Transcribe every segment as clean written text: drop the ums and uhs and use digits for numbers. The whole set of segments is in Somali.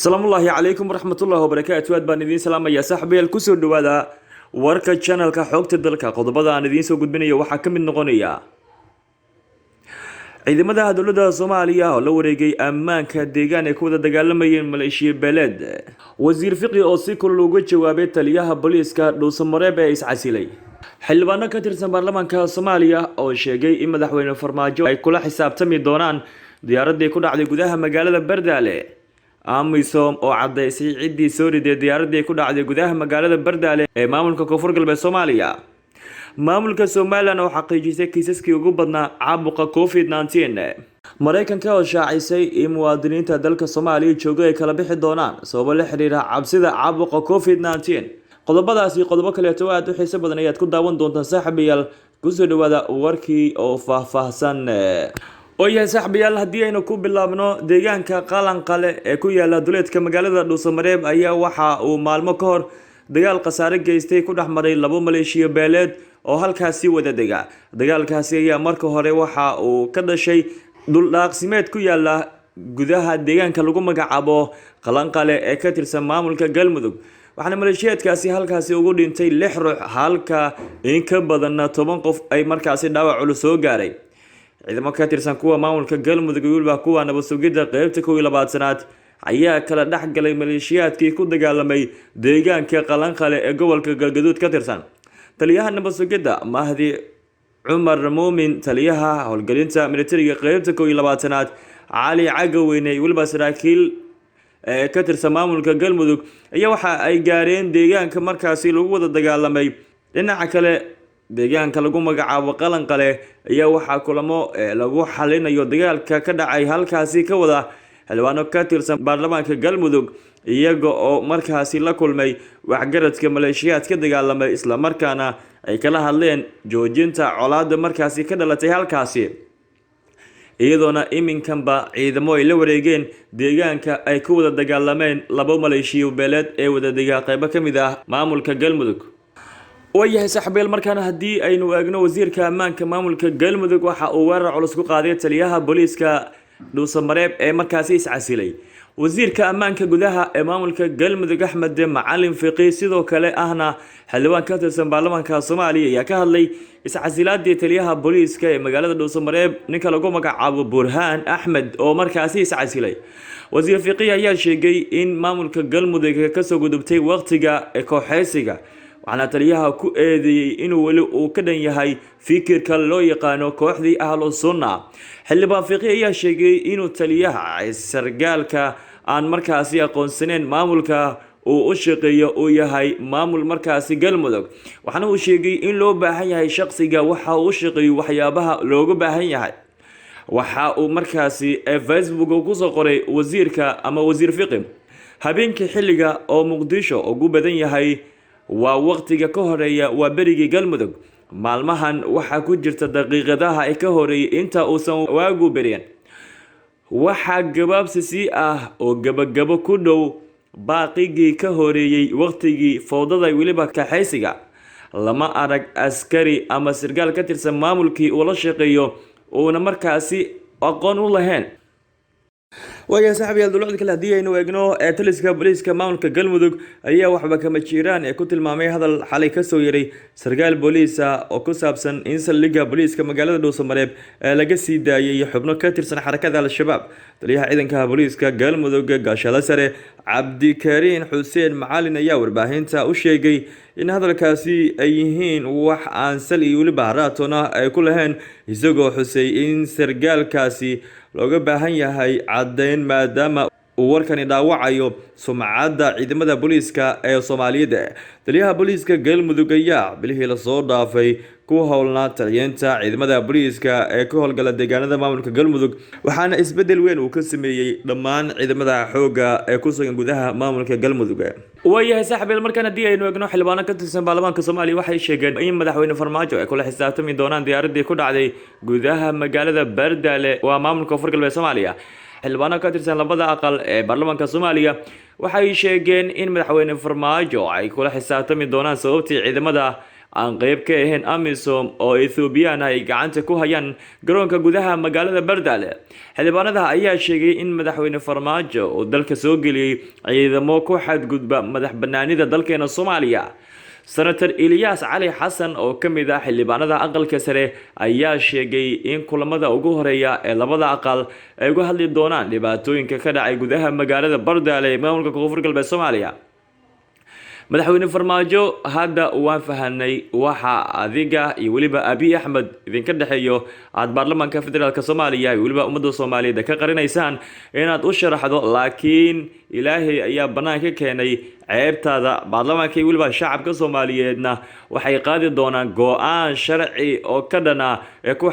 salaamullaahi calaykum waraxmatullaahi wabarakaatu aad baan idiin salaamayaa saaxiibayaal kusoo dhawaada warka channelka xogta dalka qodobada aan idiin soo gudbinayo waxaa ka mid noqonaya ciidamada dowladda Soomaaliya oo la wareegay ammaanka deegaan ay ku wada dagaalamayeen maleeshiya beeled wasiir fiqi oo si kulul uga jawaabay taliyaha booliiska Dhuusamareeb ee iscasilay xildhibaano ka tirsan baarlamaanka Soomaaliya oo sheegay in madaxweyne Farmaajo ay kula xisaabtami doonaan diyaaradii ku dhacday gudaha magaalada Bardaale amisom oo cadaysay ciidii soo riday diyaaradii ku dhacday gudaha magaalada Bardaale ee maamulka Koonfur Galbeed Soomaaliya maamulka Soomaaliland oo xaqiijisay kiisaskii ugu badnaa caabuqa COVID-19 Mareykanka oo shaacisay in muwaadiniinta dalka Soomaaliya jooga ay kala bixi doonaan sabab la xiriira cabsida caabuqa COVID-19 qodobadaasi qodobo kale oo aad u xiiso badan ayaad ku daawan doontaan saaxiibayaal kusoo dhawaada warkii oo faahfaahsan ooyahay saaxiibayaal haddii aynu ku bilaabno deegaanka qalanqale ee ku yaala duleedka magaalada Dhuusamareeb ayaa waxa uu maalmo ka hor dagaal qasaare geystay ku dhaxmaray labo maleeshiya beeleed oo halkaasi wada dega dagaalkaasi ayaa marka hore waxa uu ka dhashay dhul daaqsimeed ku yaala gudaha deegaanka lagu magacaabo qalanqale ee ka tirsan maamulka Galmudug waxaana maleeshiyaadkaasi halkaasi ugu dhintay 6 ruux halka in ka badan 10 qof ay markaasi dhaawac culus soo gaaray ciidamo ka tirsan kuwa maamulka Galmudug waliba kuwa nabad sugidda qaybta 12aad ayaa kala dhaxgalay maleeshiyaadkii ku dagaalamay deegaanka qalanqale ee gobolka Galgaduud ka tirsan taliyaha nabad sugidda Mahdi Cumar Muumin taliyaha howlgelinta militariga qaybta 12aad Ali Cagaweyne waliba saraakiil ka tirsan maamulka Galmudug ayaa waxa ay gaareen deegaanka markaasi lagu wada dagaalamay dhinaca kale deegaanka lagu magacaabo qalanqale ayaa waxa kulamo lagu xalinayo dagaalka ka dhacay halkaasi ka wada xildhibaano ka tirsan baarlamaanka Galmudug iyaga oo markaasi la kulmay waxgaradka maleeshiyaadka dagaalamay isla markaana ay kala hadleen joojinta colaadda markaasi ka dhalatay halkaasi iyadoona iminkanba ciidamo ay la wareegeen deegaanka ay ku wada dagaalameen labo maleeshiyo beeleed ee wada degaa qaybo ka mid ah maamulka Galmudug waayahay saaxiibayaal markaana haddii aynu eegno wasiirka ammaanka maamulka Galmudug waxa uu weerar culus ku qaaday taliyaha booliiska Dhuusamareeb ee markaasi iscasilay wasiirka ammaanka gudaha ee maamulka Galmudug Axmed Macalin Fiqi sidoo kale ahna xildhibaan ka tirsan baarlamaanka Soomaaliya ayaa ka hadlay iscasilaadii taliyaha booliiska ee magaalada Dhuusamareeb ninka lagu magacaabo Burhaan Axmed oo markaasi iscasilay wasiir Fiqi ayaa sheegay in maamulka Galmudug ka soo gudubtay waqtiga kooxeysiga waxaana taliyaha ku eedeeyay inuu wali uu ka dhan yahay fikirka loo yaqaano kooxdii Ahlus Sunna xildhibaan Fiqi ayaa sheegay inuu taliyaha sargaalka aan markaasi aqoonsaneen maamulka uu u shaqeeyo uu yahay maamul markaasi Galmudug waxaana uu sheegay in loo baahan yahay shaqsiga waxa uu shaqeeyo waxyaabaha looga baahan yahay waxa uu markaasi Facebook ku soo qoray wasiirka ama wasiir Fiqi habeenkii xilliga oo Muqdisho ugu badan yahay waa waqtiga ka horeeya waa berigii Galmudug maalmahan waxa ku jirta daqiiqadaha ay ka horeeyay inta uusan waagu bereen waxa gabaabsi ah oo gabagabo ku dhow baaqigii ka horeeyay waqtigii fowdada waliba kaxaysiga lama arag askari ama sargaal ka tirsan maamulkii uu la shaqeeyo oo markaasi aqoon u lahayn waayahay saaxiibayaal dowladda kale haddii aynu eegno taliska booliiska maamulka Galmudug ayaa waxba kama jiraan ee ku tilmaamay hadal xalay ka soo yaray sargaal booliisa oo ku saabsan in saldhigga booliiska magaalada Dhuusamareeb laga sii daayay xubno ka tirsan xarakada Al-Shabaab taliyaha ciidanka booliiska Galmudug gaashaale sare Cabdikariin Xuseen Macalin ayaa warbaahinta u sheegay in hadalkaasi ay yihiin wax aan sal iyo waliba raatona ay ku lahayn isagoo xusay in sargaalkaasi looga baahan yahay cadeyn maadaama uu warkani dhaawacayo sumcadda ciidamada booliiska ee Soomaaliyeed taliyaha booliiska Galmudug ayaa bilihii la soo dhaafay ku howlnaa taliyeenta ciidamada booliiska ee ka howlgala deegaanada maamulka Galmudug waxaana isbedel weyn uu ka sameeyay dhammaan ciidamada xooga ee ku sugan gudaha maamulka Galmudug waayahay saaxiibayaal markaan haddii aynu eegno xildhibaano ka tirsan baarlamaanka Soomaaliya waxay sheegeen in madaxweyne Farmaajo ay kula xisaabtami doonaan diyaaradii ku dhacday gudaha magaalada Bardaale waa maamulka Koonfur Galbeed Soomaaliya xildhibaano ka tirsan labada aqal ee baarlamaanka Soomaaliya waxay sheegeen in madaxweyne Farmaajo ay kula xisaabtami doonaan sababtii ciidamada aan qeyb ka ahayn AMISOM oo Ethiopian ay gacanta ku hayaan garoonka gudaha magaalada Bardaale. Xildhibaanada ayaa sheegay in madaxweyne Farmaajo uu dalka soo geliyay ciidamo ku xadgudba madaxbannaanida dalkeena Soomaaliya. Senator Ilyas Ali Xasan oo kamid ah xildhibaanada aqalka sare ayaa sheegay in kulamada ugu horeeya ee labada aqal ay uga hadli doonaan dhibaatooyinka ka dhacay gudaha magaalada Bardaale ee maamulka Koonfur Galbeed Soomaaliya. madaxweyne Farmaajo hadda waan fahanay waxa adiga iyo waliba Abiy Ahmed idinka dhaxeeyo aad baarlamaanka federaalka Soomaaliya iyo waliba ummadda Soomaaliyeed ka qarinaysaan inaad u sharaxdo, laakiin Ilaahay ayaa banaanka keenay ceebtaada. baarlamaanka iyo waliba shacabka Soomaaliyeedna waxay qaadi doonaan go'aan sharci oo ka dhana ku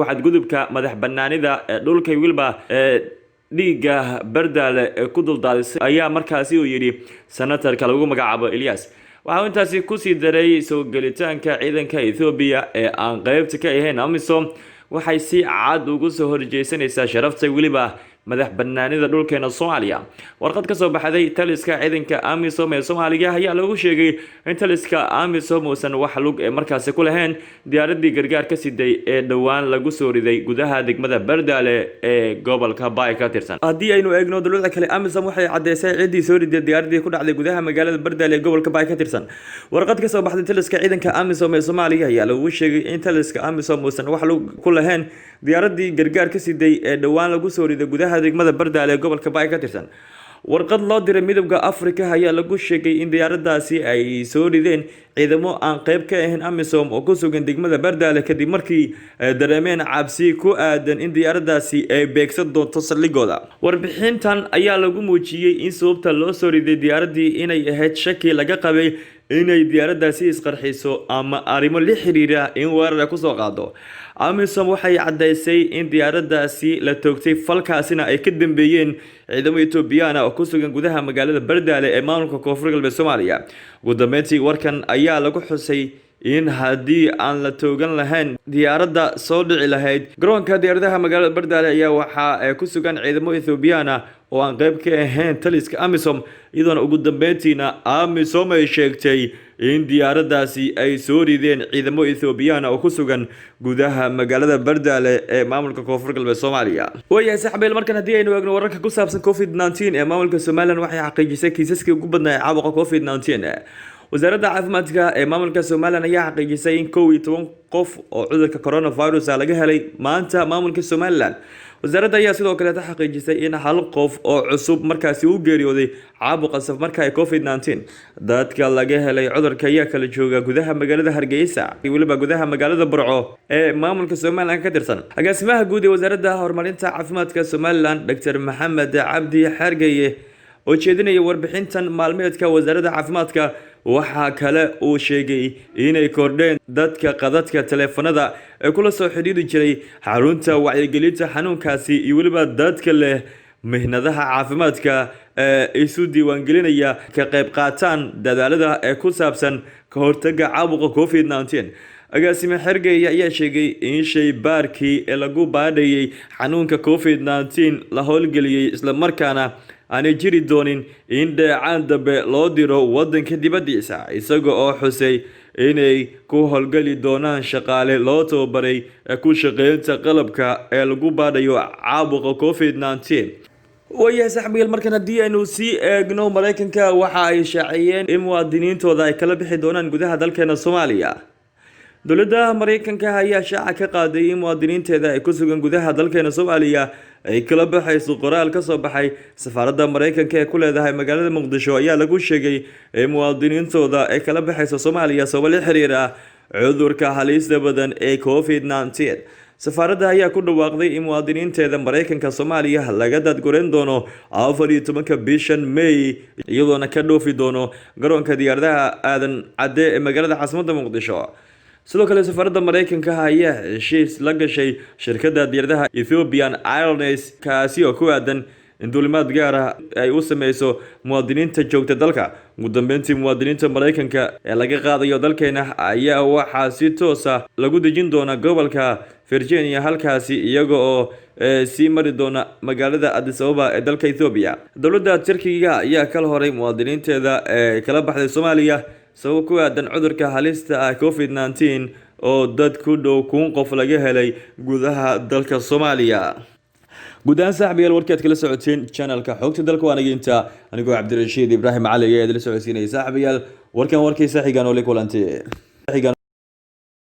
xadgudubka madaxbannaanida dhulka iyo waliba dhiiga Bardaale ee ku duldaadisay ayaa markaasi uu yiri senatarka lagu magacaabo Ilyas. waxa uu intaasi ku sii daray soo gelitaanka ciidanka Ethiopia ee aan qaybta ka ahayn AMISOM waxay si cad ugu soo horjeesanaysaa sharafta waliba madaxbannaanida dhulkeena Soomaaliya. warqad ka soo baxday taliska ciidanka AMISOM ee Soomaaliya ayaa lagu sheegay in taliska AMISOM uusan wax lug ee markaasi ku lahayn diyaaradii gargaar ka siday ee dhawaan lagu soo riday gudaha degmada Bardaale ee gobolka Bay ka tirsan. haddii aynu eegno dowladda kale, AMISOM waxay cadeysay cidii soo riday diyaaradii ku dhacday gudaha magaalada Bardaale ee gobolka Bay ka tirsan. warqad ka soo baxday taliska ciidanka AMISOM ee Soomaaliya ayaa lagu sheegay in taliska AMISOM uusan wax lug ku lahayn diyaaradii gargaar ka siday ee dhawaan lagu soo riday gudaha degmada Bardaale ee gobolka Bay ka tirsan. warqad loo diray midowga Afrika ayaa lagu sheegay in diyaaradaasi ay soo rideen ciidamo aan qayb ka ahayn AMISOM oo ku sugan degmada Bardaale kadib markii dareemeen cabsi ku aadan in diyaaradaasi ay beegsan doonto saldhigooda. warbixintan ayaa lagu muujiyay in sababta loo soo riday diyaaradii inay ahayd shaki laga qabay inay diyaaradaasi isqarxiso ama arrimo la xiriira in weerar ku soo qaado. AMISOM waxay cadeysay in diyaaradaasi la toogtay falkaasina ay ka dambeeyeen ciidamo Ethiopian oo ku sugan gudaha magaalada Bardaale ee maamulka Koonfur Galbeed Soomaaliya. ugu dambeyntii warkan ayaa lagu xusay in haddii aan la toogan lahayn diyaaradda soo dhici lahayd garoonka diyaaradaha magaalada Bardaale ayaa waxa ku sugan ciidamo Ethiopian oo aan qayb ka ahayn taliska AMISOM, iyadoona ugu dambeyntiina AMISOM ay sheegtay in diyaaradaasi ay soo rideen ciidamo Ethiopian oo ku sugan gudaha magaalada Bardaale ee maamulka Koonfur Galbeed Soomaaliya. waayahay saxaabeel, markan haddii aynu eegno wararka ku saabsan COVID-19 ee maamulka Somaliland waxay xaqiijisay kiisaskii ugu badnaa ee caabuqa COVID-19. wasaaradda caafimaadka ee maamulka Somaliland ayaa xaqiijisay in 11 qof oo cudurka coronavirus laga helay maanta maamulka Somaliland. wasaaradda ayaa sidoo kale xaqiijisay in hal qof oo cusub markaasi uu geeriyooday caabuqa safarka ee COVID-19. dadka laga helay cudurka ayaa kala jooga gudaha magaalada Hargeysa iyo waliba gudaha magaalada Burco ee maamulka Somaliland ka tirsan. agaasimaha guud ee wasaaradda horumarinta caafimaadka Somaliland Dr. Maxamed Cabdi Xargaye oo jeedinaya warbixintan maalmeedka wasaaradda caafimaadka waxa kale uu sheegay inay kordheen dadka qadadka teleefanada ee kula soo xidhiidhi jiray xarunta wacyigelinta xanuunkaasi iyo waliba dadka leh mihnadaha caafimaadka isu diiwaangelinaya ka qayb qaataan dadaalada ee ku saabsan ka hortagga caabuqa COVID-19. agaasime Xargaye ayaa sheegay in shaybaarkii ee lagu baadhayay xanuunka COVID-19 la howlgeliyay isla markaana aanay jiri doonin in dheecaan dambe loo diro wadanka dibadiisa, isaga oo xusay inay ku howlgali doonaan shaqaale loo tababaray ku shaqeynta qalabka ee lagu baadhayo caabuqa COVID-19. waayahay saxaabeel, markan haddii aynu sii eegno Mareykanka waxa ay shaaciyeen in muwaadiniintooda ay kala bixi doonaan gudaha dalkeena Soomaaliya. dowladda Mareykanka ayaa shaaca ka qaaday in muwaadiniinteeda ay ku sugan gudaha dalkeena Soomaaliya ay kala baxayso. qoraal ka soo baxay safaaradda Mareykanka ee ku leedahay magaalada Muqdisho ayaa lagu sheegay in muwaadiniintooda ay kala baxayso Soomaaliya sabab la xiriira cudurka halista badan ee COVID-19. safaaradda ayaa ku dhawaaqday in muwaadiniinteeda Mareykanka Soomaaliya laga dadgureyn doono 14 bishan May, iyadoona ka dhoofi doono garoonka diyaaradaha aadan cadde ee magaalada caasimadda Muqdisho. sidoo kale safaaradda Mareykanka ayaa heshiis la gashay shirkadda diyaaradaha Ethiopian Airlines kaasi oo ku aadan in duulimaad gaar ah ay u sameyso muwaadiniinta joogta dalka. ugu dambeyntii muwaadiniinta Mareykanka ee laga qaadayo dalkeena ayaa waxaa si toos ah lagu dejin doona gobolka Virginia, halkaasi iyaga oo sii mari doona magaalada Addis Ababa ee dalka Ethiopia. dowladda Turkiga ayaa kala horay muwaadiniinteeda kala baxday Soomaaliya sabab ku aadan cudurka halista ah COVID-19 oo dad ku dhow 1,000 qof laga helay gudaha dalka Soomaaliya. gudaha saaxiibayaal warkaad kala socoteen channelka xogta dalka waanageynta anigoo Cabdirashiid Ibraahim Cali ee idin socodsiinaya saaxiibayaal warkan warkiisa xigaan oo la kulantay